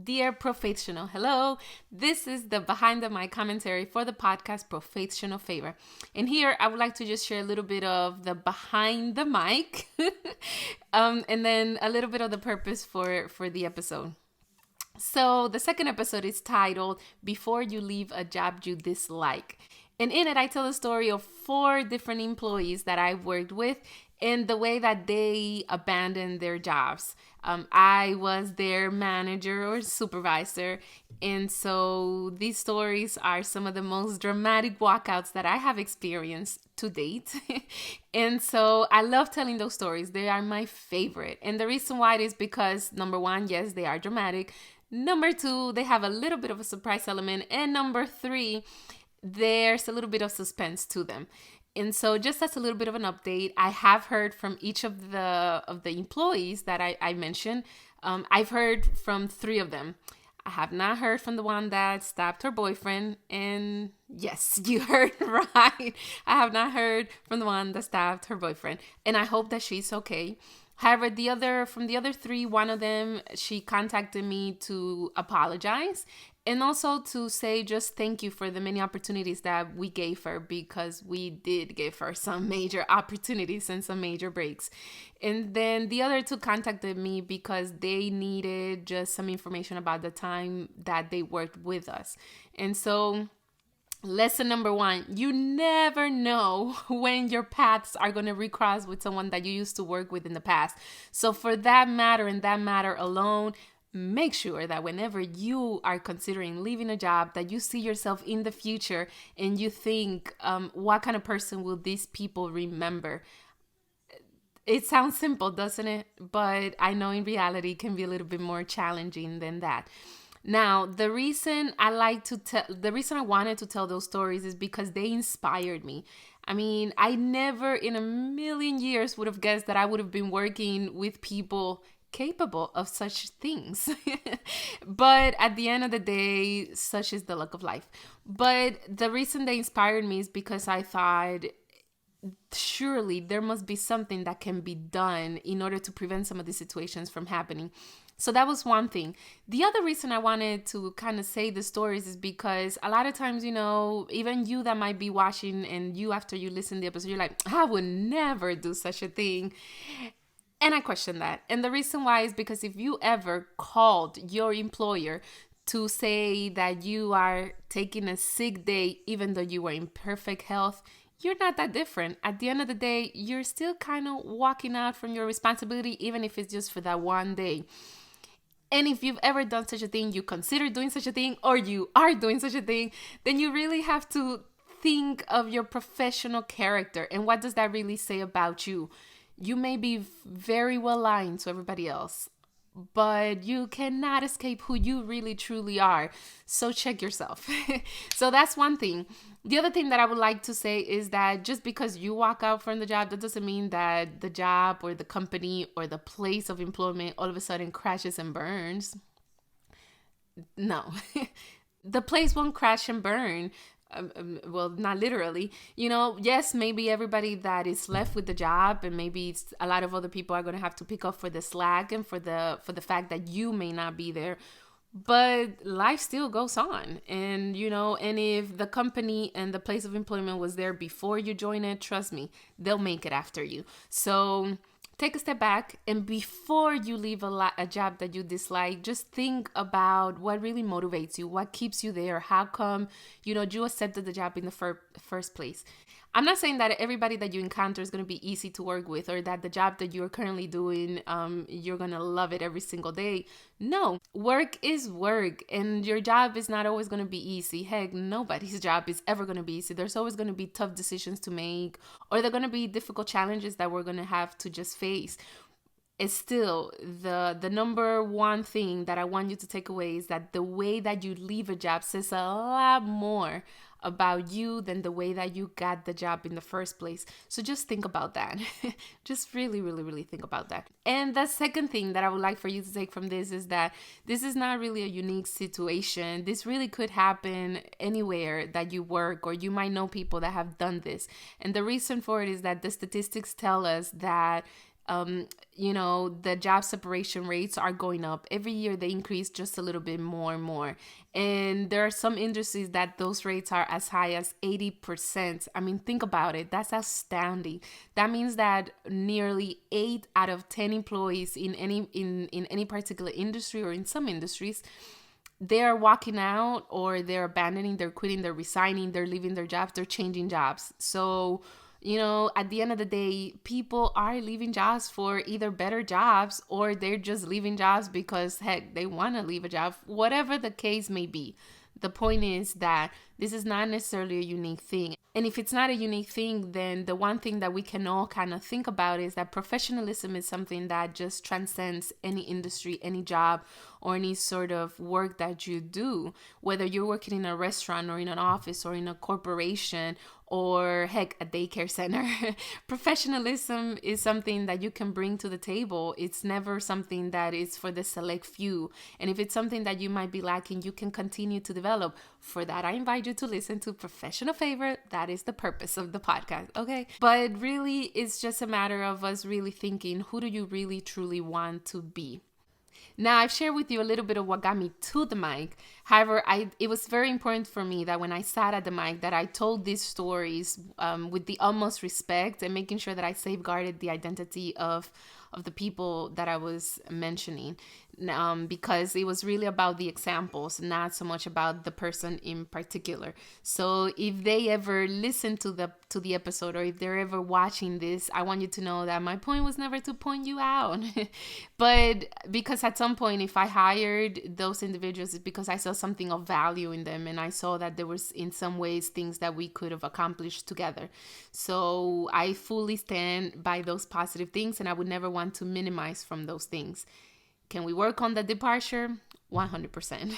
Dear proFAITHsional, hello. This is the behind the mic commentary for the podcast proFAITHsional Favor. And here I would like to just share a little bit of the behind the mic and then a little bit of the purpose for the episode. So the second episode is titled Before You Leave a Job You Dislike. And in it, I tell the story of 4 different employees that I've worked with and the way that they abandoned their jobs. I was their manager or supervisor. And so these stories are some of the most dramatic walkouts that I have experienced to date. And so I love telling those stories. They are my favorite. And the reason why is because, number 1, yes, they are dramatic. Number 2, they have a little bit of a surprise element. And number 3, there's a little bit of suspense to them. And so just as a little bit of an update, I have heard from each of the employees that I mentioned. I've heard from 3 of them. I have not heard from the one that stabbed her boyfriend. And yes, you heard right. I have not heard from the one that stabbed her boyfriend. And I hope that she's okay. However, from the other 3, one of them, she contacted me to apologize and also to say just thank you for the many opportunities that we gave her, because we did give her some major opportunities and some major breaks. And then the other 2 contacted me because they needed just some information about the time that they worked with us. And so lesson number 1, you never know when your paths are going to recross with someone that you used to work with in the past. So for that matter and that matter alone, make sure that whenever you are considering leaving a job, that you see yourself in the future and you think, what kind of person will these people remember? It sounds simple, doesn't it? But I know in reality it can be a little bit more challenging than that. Now, the reason I wanted to tell those stories is because they inspired me. I mean, I never in a million years would have guessed that I would have been working with people capable of such things. But at the end of the day, such is the luck of life. But the reason they inspired me is because I thought, surely there must be something that can be done in order to prevent some of these situations from happening. So that was one thing. The other reason I wanted to kind of say the stories is because a lot of times, even you that might be watching and you, after you listen to the episode, you're like, I would never do such a thing. And I question that. And the reason why is because if you ever called your employer to say that you are taking a sick day, even though you were in perfect health, you're not that different. At the end of the day, you're still kind of walking out from your responsibility, even if it's just for that one day. And if you've ever done such a thing, you consider doing such a thing, or you are doing such a thing, then you really have to think of your professional character. And what does that really say about you? You may be very well aligned to everybody else, but you cannot escape who you really truly are. So check yourself. So that's one thing. The other thing that I would like to say is that just because you walk out from the job, that doesn't mean that the job or the company or the place of employment all of a sudden crashes and burns. No, the place won't crash and burn. Well, not literally, yes, maybe everybody that is left with the job, and maybe a lot of other people are going to have to pick up for the slack and for the fact that you may not be there, but life still goes on. And and if the company and the place of employment was there before you join it, trust me, they'll make it after you. So take a step back, and before you leave a job that you dislike, just think about what really motivates you, what keeps you there, how come, you accepted the job in the first place. I'm not saying that everybody that you encounter is going to be easy to work with, or that the job that you're currently doing, you're going to love it every single day. No, work is work, and your job is not always going to be easy. Heck, nobody's job is ever going to be easy. There's always going to be tough decisions to make, or there are going to be difficult challenges that we're going to have to just face. It's still the number one thing that I want you to take away is that the way that you leave a job says a lot more about you than the way that you got the job in the first place. So just think about that. Just really, really, really think about that. And the second thing that I would like for you to take from this is that this is not really a unique situation. This really could happen anywhere that you work, or you might know people that have done this. And the reason for it is that the statistics tell us that the job separation rates are going up. Every year they increase just a little bit more and more. And there are some industries that those rates are as high as 80%. I mean, think about it. That's astounding. That means that nearly 8 out of 10 employees in any particular industry, or in some industries, they're walking out, or they're abandoning, they're quitting, they're resigning, they're leaving their jobs, they're changing jobs. So, at the end of the day, people are leaving jobs for either better jobs, or they're just leaving jobs because, heck, they want to leave a job, whatever the case may be. The point is that this is not necessarily a unique thing. And if it's not a unique thing, then the one thing that we can all kind of think about is that professionalism is something that just transcends any industry, any job, or any sort of work that you do. Whether you're working in a restaurant, or in an office, or in a corporation, or heck, a daycare center. Professionalism is something that you can bring to the table. It's never something that is for the select few. And if it's something that you might be lacking, you can continue to develop. For that, I invite you to listen to Professional Favor. That is the purpose of the podcast, okay? But really, it's just a matter of us really thinking, who do you really truly want to be? Now, I've shared with you a little bit of what got me to the mic. However, it was very important for me that when I sat at the mic, that I told these stories with the utmost respect, and making sure that I safeguarded the identity of the people that I was mentioning, because it was really about the examples, not so much about the person in particular. So if they ever listen to the episode, or if they're ever watching this, I want you to know that my point was never to point you out. But because at some point, if I hired those individuals, it's because I saw something of value in them, and I saw that there was in some ways things that we could have accomplished together. So I fully stand by those positive things, and I would never want to minimize from those things. Can we work on the departure? 100%.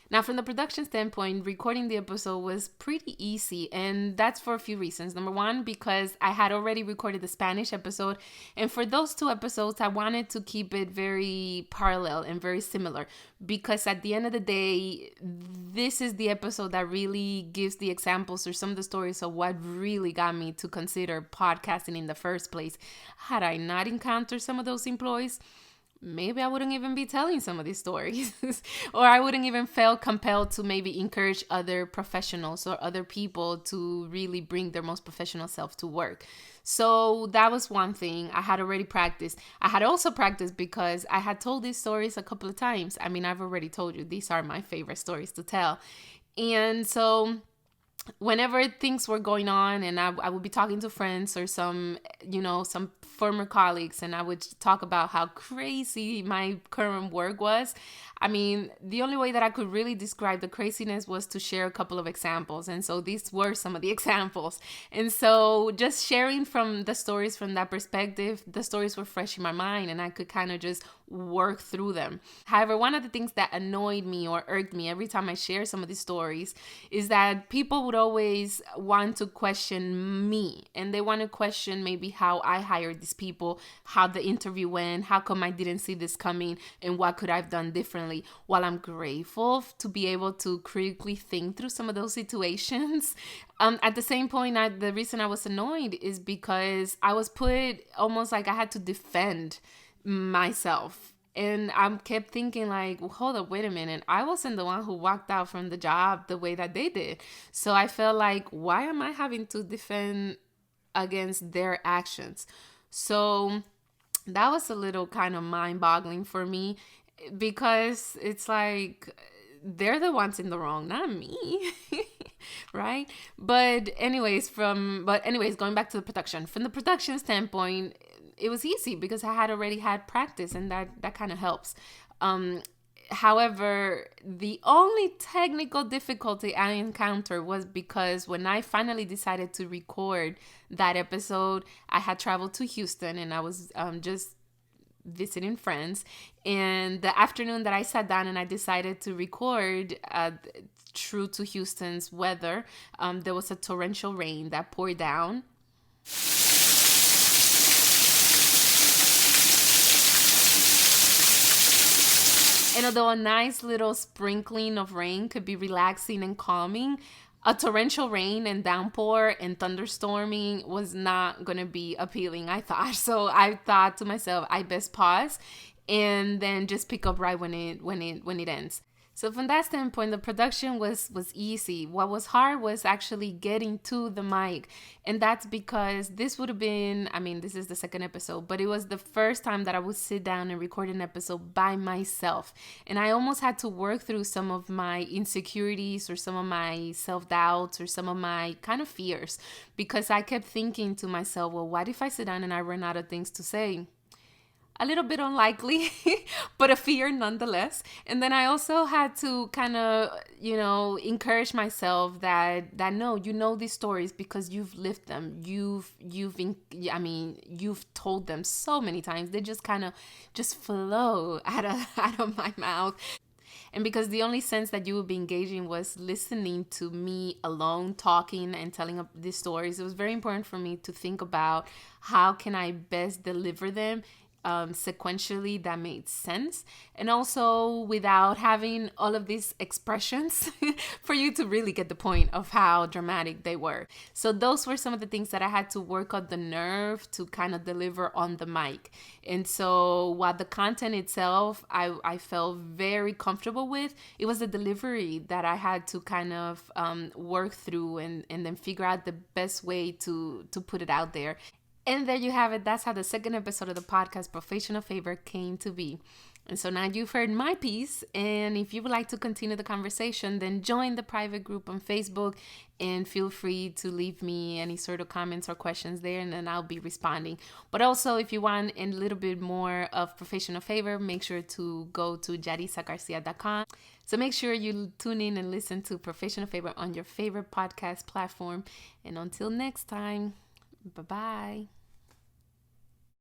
Now, from the production standpoint, recording the episode was pretty easy, and that's for a few reasons. Number one, because I had already recorded the Spanish episode, and for those two episodes, I wanted to keep it very parallel and very similar, because at the end of the day, this is the episode that really gives the examples or some of the stories of what really got me to consider podcasting in the first place. Had I not encountered some of those employees, maybe I wouldn't even be telling some of these stories or I wouldn't even feel compelled to maybe encourage other professionals or other people to really bring their most professional self to work. So that was one thing. I had already practiced. I had also practiced because I had told these stories a couple of times. I mean, I've already told you, these are my favorite stories to tell. And so whenever things were going on, and I would be talking to friends or some former colleagues, and I would talk about how crazy my current work was. I mean, the only way that I could really describe the craziness was to share a couple of examples. And so these were some of the examples. And so just sharing from the stories from that perspective, the stories were fresh in my mind, and I could kind of just work through them. However, one of the things that annoyed me or irked me every time I share some of these stories is that people would always want to question me, and they want to question maybe how I hired these people, how the interview went, how come I didn't see this coming, and what could I have done differently. While I'm grateful to be able to critically think through some of those situations, at the same point, the reason I was annoyed is because I was put almost like I had to defend myself. And I kept thinking like, well, hold up, wait a minute. I wasn't the one who walked out from the job the way that they did. So I felt like, why am I having to defend against their actions? So that was a little kind of mind-boggling for me, because it's like they're the ones in the wrong, not me. Right? But anyways, going back to the production. From the production standpoint, it was easy because I had already had practice, and that kind of helps. However, the only technical difficulty I encountered was because when I finally decided to record that episode, I had traveled to Houston, and I was just visiting friends. And the afternoon that I sat down and I decided to record, true to Houston's weather, there was a torrential rain that poured down. And although a nice little sprinkling of rain could be relaxing and calming, A torrential rain and downpour and thunderstorming was not going to be appealing, I thought. So I thought to myself, I best pause and then just pick up right when it ends. So from that standpoint, the production was easy. What was hard was actually getting to the mic. And that's because this would have been, I mean, this is the second episode, but it was the first time that I would sit down and record an episode by myself. And I almost had to work through some of my insecurities or some of my self-doubts or some of my kind of fears, because I kept thinking to myself, well, what if I sit down and I run out of things to say? A little bit unlikely, but a fear nonetheless. And then I also had to kind of, encourage myself that no, these stories because you've lived them. You've told them so many times. They just kind of just flow out of my mouth. And because the only sense that you would be engaging was listening to me alone talking and telling these stories, it was very important for me to think about how can I best deliver them sequentially that made sense, and also without having all of these expressions for you to really get the point of how dramatic they were. So those were some of the things that I had to work on the nerve to kind of deliver on the mic. And so while the content itself I felt very comfortable with, it was the delivery that I had to kind of work through and then figure out the best way to put it out there. And there you have it. That's how the second episode of the podcast, proFAITHsional Favor, came to be. And so now you've heard my piece. And if you would like to continue the conversation, then join the private group on Facebook and feel free to leave me any sort of comments or questions there, and then I'll be responding. But also, if you want a little bit more of proFAITHsional Favor, make sure to go to jarisagarcia.com. So make sure you tune in and listen to proFAITHsional Favor on your favorite podcast platform. And until next time, bye-bye.